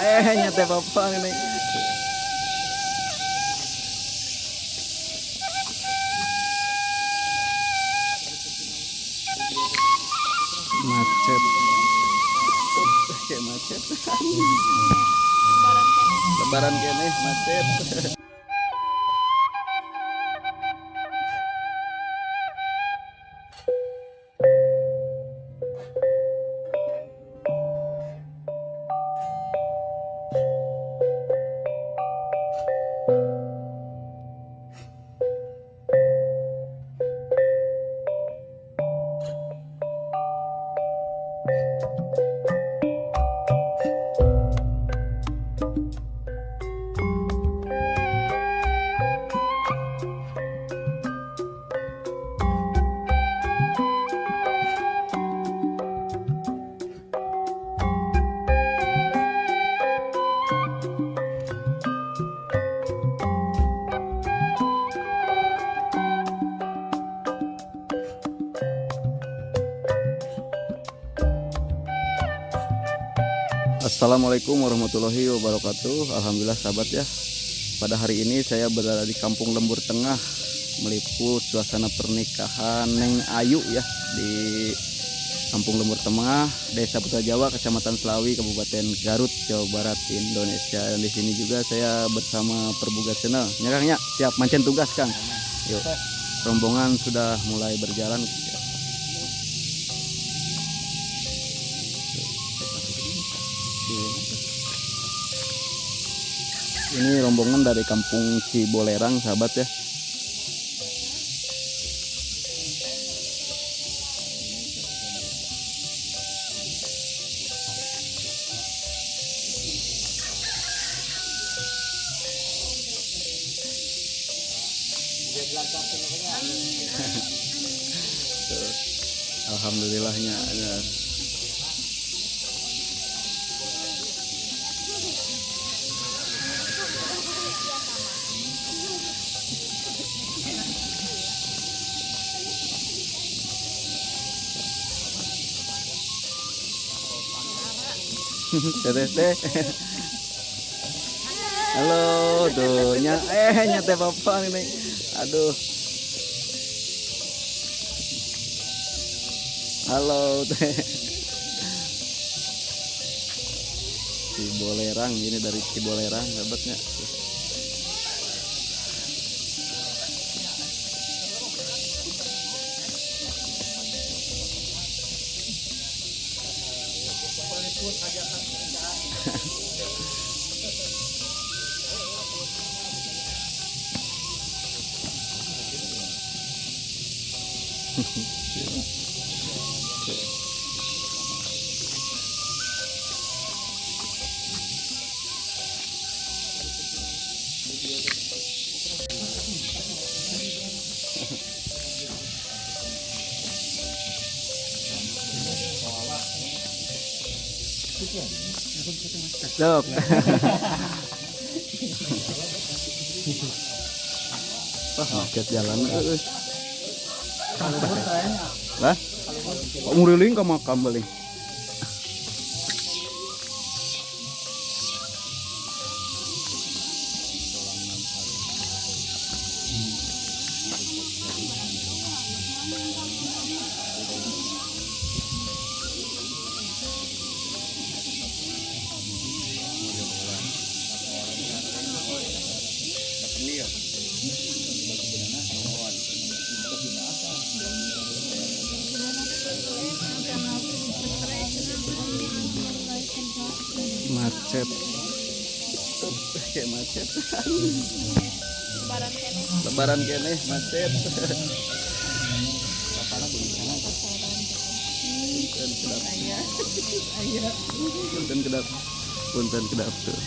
Nyate papang ini. Macet. Kayak macet. Lebaran kene macet. Assalamualaikum warahmatullahi wabarakatuh. Alhamdulillah sahabat ya, pada hari ini saya berada di Kampung Lembur Tengah meliput suasana pernikahan Neng Ayu ya di Kampung Lembur Tengah, Desa Putra Jawa, Kecamatan Selawi, Kabupaten Garut, Jawa Barat, Indonesia. Dan di sini juga saya bersama Perbuga Channel. Ya Kang ya, siap mancen tugas Kang. Yuk, rombongan sudah mulai berjalan. Ini rombongan dari Kampung Cibolerang sahabat ya. Alhamdulillahnya ya. Teteh. Halo, tuh nyate papang ini. Aduh. Halo, teh. Cibolerang, ini dari Cibolerang sahabatnya. Sok. Wah, macet jalan. Lah? Kok nguriling ke makam balik? Macet. Kayak macet. Lebaran kene macet. Punten kedap tuh.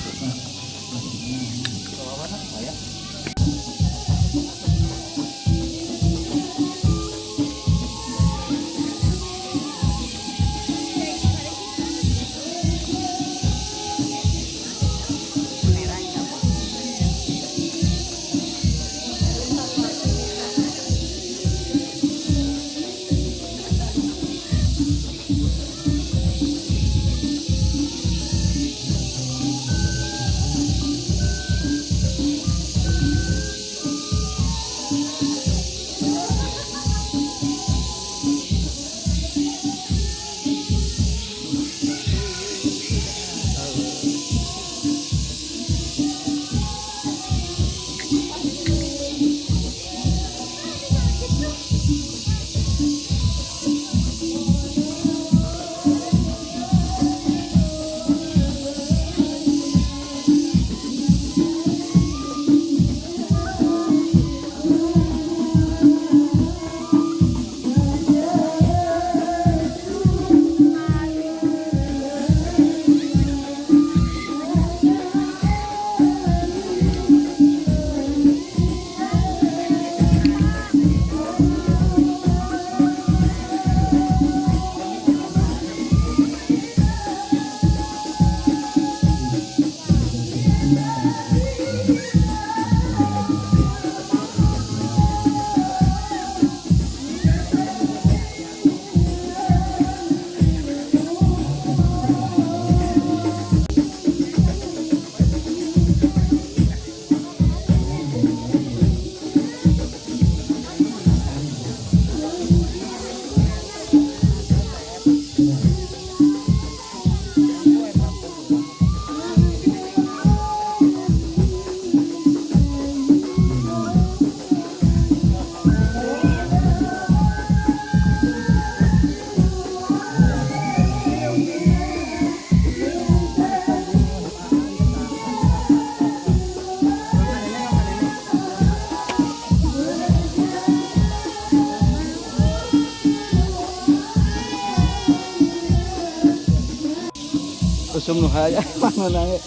usum nu haya mana nangis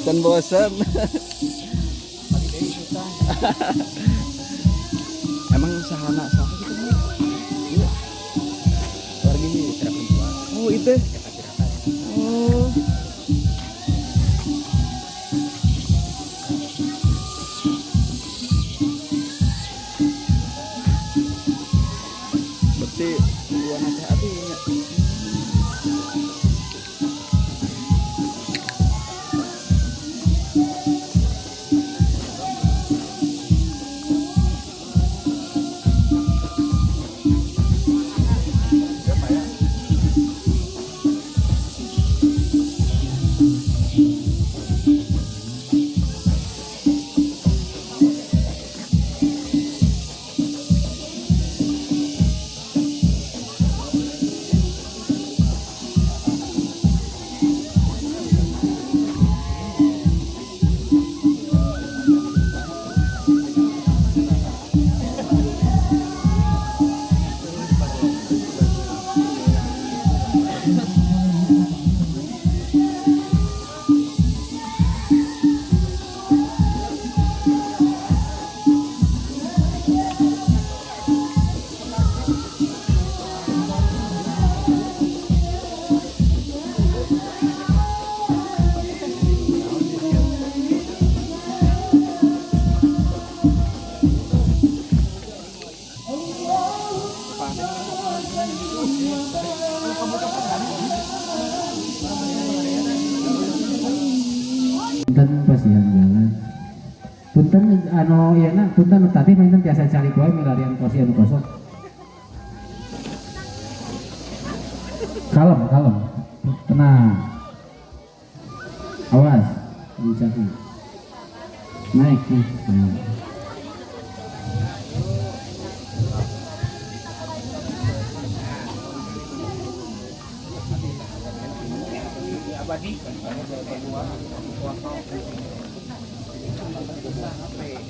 dan bosan. Emang sahana saha gitu nih? Iya. Keluarga ini mitra perempuan. Oh, itu. Oh. Berarti dua nasihatnya. Punten pasihan jalan. Punten anu ieu na punten tadi mainten tiasa cari wae milarian kursi anu kosong. Kalem, kalem. Tenang. Awas, dicaki. Naik nih.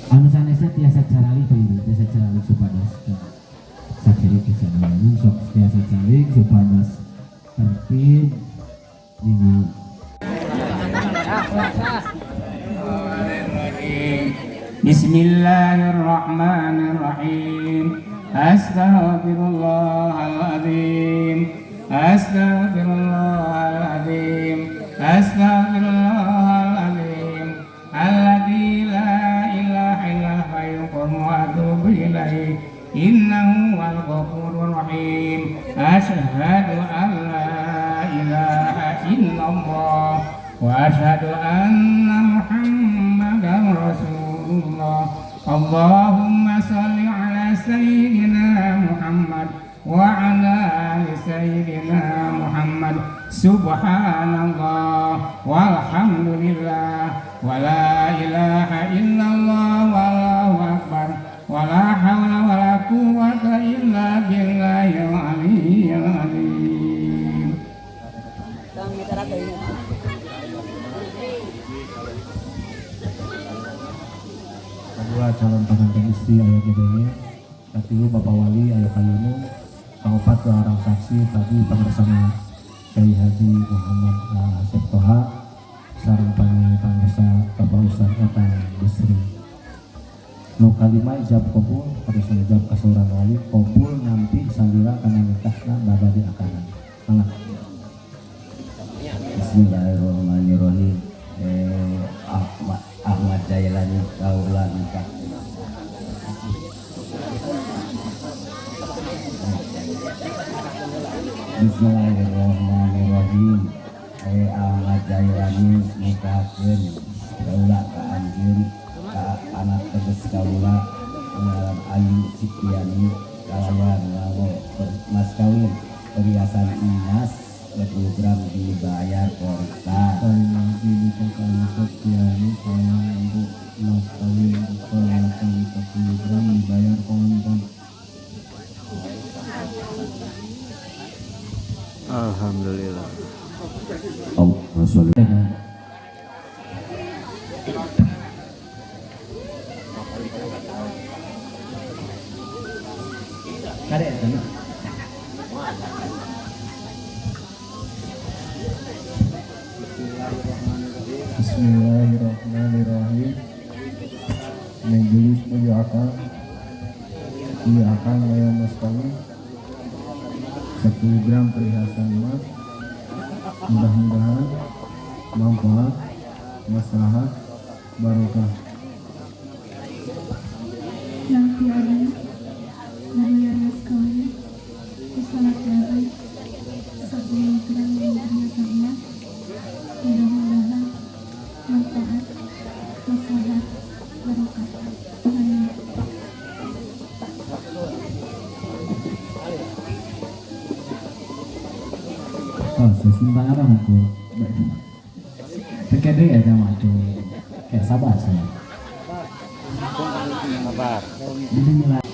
Anu sanesna tiasa carali panggil tiasa carali supados sakiri kisah namanya sok tiasa cari supados tertib dina Bismillahirrahmanirrahim. Astaghfirullahaladzim. Astaghfirullahaladzim. Astaghfirullahaladzim. Alladzi la ilaha illa huwa wa atubu ilaih. Innahu wal ghafurur rahim. Asyhadu an la ilaha illallah wa asyhadu anna Muhammadan Rasulullah. Allahumma shalli ala sayyidina Muhammad wa ala ali sayyidina Muhammad. Subhanallah walhamdulillah wa la ilaha illallah wallahu akbar wa la hawla wa la quwwata illa billahil aliyyil azim. Kedua calon pengantin istri ayah gedenya, ketiga bapak wali ayah kayunu, keempat dua orang saksi tadi pengersana Kyai Haji Muhammad Asep Toha, sareng pangusaha bapak Ustaz Etang Bisri. Nu kalima ijab kabul, pada ijab kasuran wali kabul nampi salira kana nikahna bada di akanan. Mangga. Bismillahirrahmanirrahim. Ahmad Jailani kaula nikah. Bismillahirrahmanirrahim. Ahmad Jailani nikahkeun kaula ka anjeun ka anak teges kaula ngaran Ayu Sitiani kalayan lawo mas kawin perhiasan emas 20 gram dibayar korban. Saya diberikan Setiani saya untuk mas kawin perhiasan 10 gram dibayar kontan. Alhamdulillah. Allahumma sholli. Kade eta. Bismillahirrahmanirrahim. Majelis mulia akang, mayang mas kami 10 gram perhiasan emas, mudah-mudahan manfaat, maslahat, barokah. Yang tiada Maria mas kami Salat jalan 10 gram perhiasan emas, mudah-mudahan manfaat, maslahat, barokah. Amin. Oh, sesimpang apa aku? Terkadang ya sama aku kayak sabar saya. Sabar. Jadi nilai.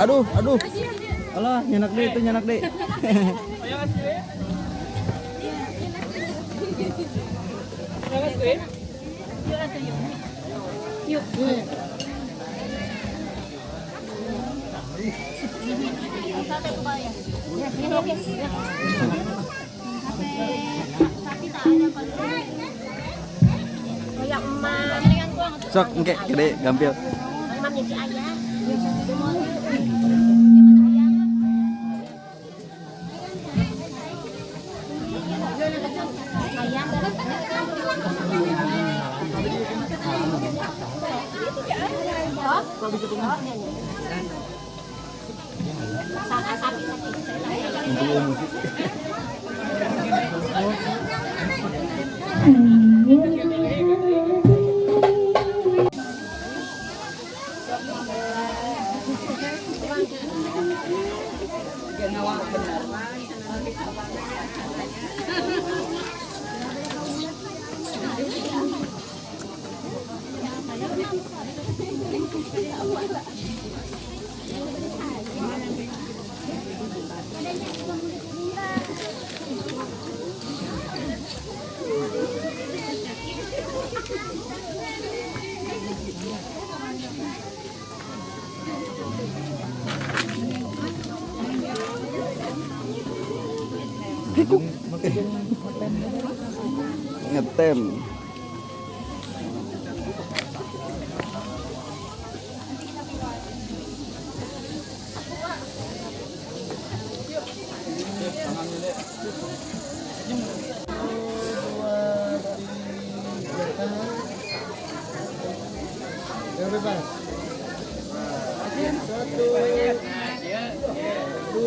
Aduh. Alah, nyenak deh itu nyenak deh. Sok, engke gede gampil. Ngetem. Yang bebas. 1, 2, 3.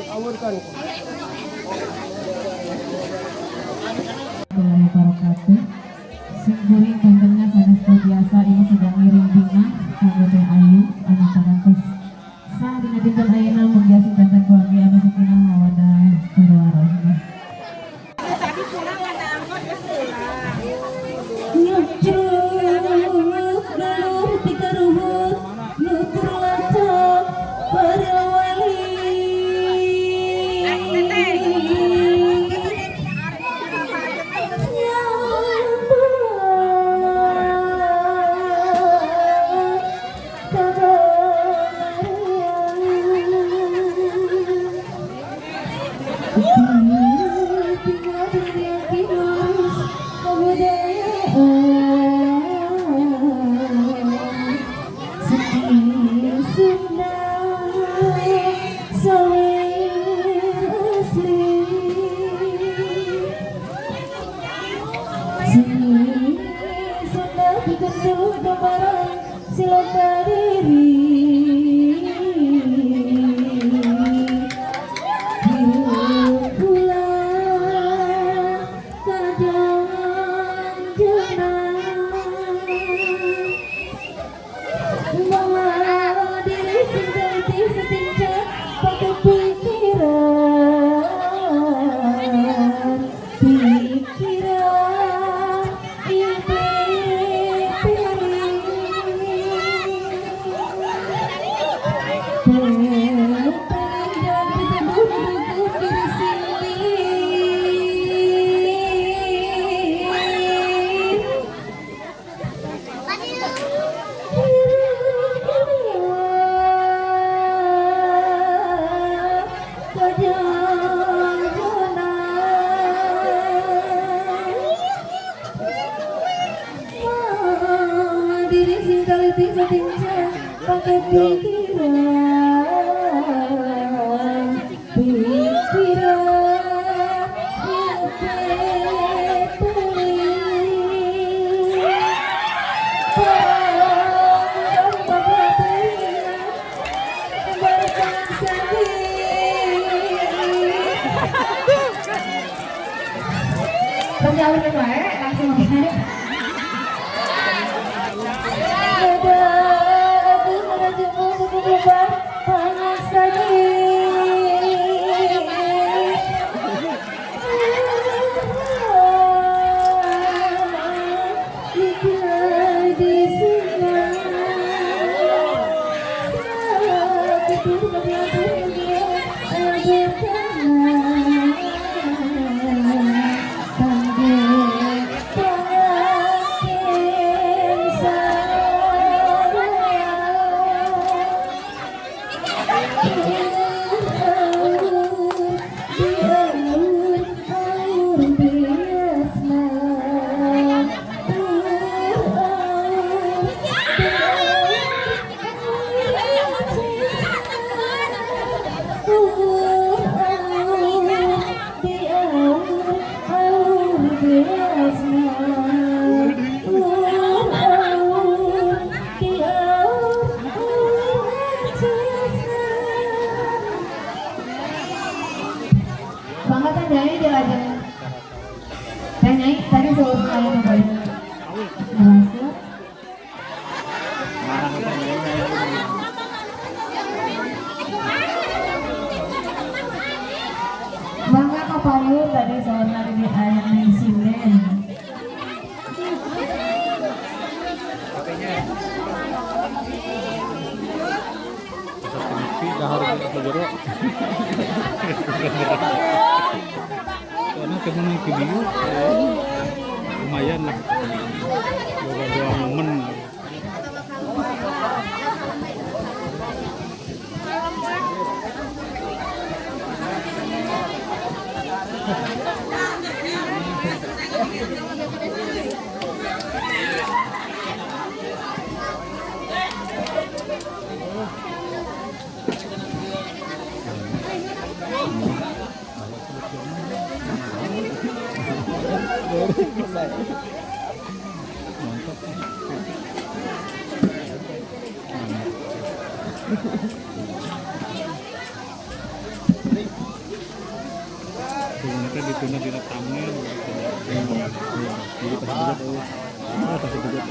Wabarakatuh. Singkuring bentengnya sanes biasa ini sedang ngiring bunga kanggo Teh Ayu anak parantos. Sah dina dinten ayeuna menghiasi benten keluarga bareng sila kadiri hirup kula kadang jenang bawa diri sing teliti setinja pakai pikiran yang diri sing teliti setinja pakai pikiran yang penjauh langsung aja. Aku menuju berubah panas lagi. Jika di sini aku banget kan Nyai dia aja. Nyai tadi suruh saya nyobain ngerasa. Bangga kapayu tadi suruh nari di ayam yang sinden. Karena kemana video lumayan lah dua momen. Ternyata ditunda di thumbnail. Jadi kasih budget.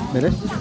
Beres?